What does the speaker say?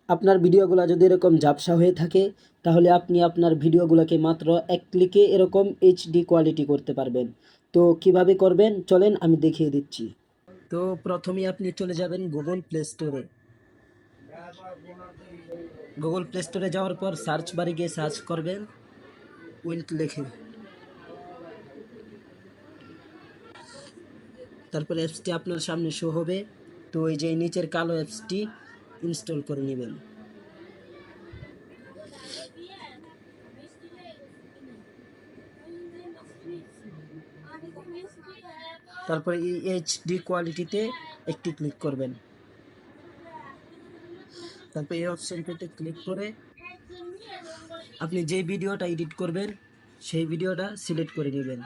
আপনার ভিডিওগুলো যদি এরকম ঝাপসা হয়ে থাকে তাহলে আপনি আপনার ভিডিওগুলোকে মাত্র এক ক্লিকে এরকম এইচডি কোয়ালিটি করতে পারবেন। তো কিভাবে করবেন চলেন আমি দেখিয়ে দিচ্ছি। তো প্রথমেই আপনি চলে যাবেন গুগল প্লে স্টোরে। গুগল প্লে স্টোরে যাওয়ার পর সার্চ বারে গিয়ে সার্চ করবেন উইন্ট লিখে। তারপর অ্যাপসটি আপনার সামনে শো হবে। তো এই যে নিচের কালো অ্যাপসটি ইনস্টল করে নেবেন। তারপরে এই এইচডি কোয়ালিটিতে একটি ক্লিক করবেন। তারপর এই অপশনটিতে ক্লিক করে আপনি যে ভিডিওটা এডিট করবেন সেই ভিডিওটা সিলেক্ট করে নেবেন।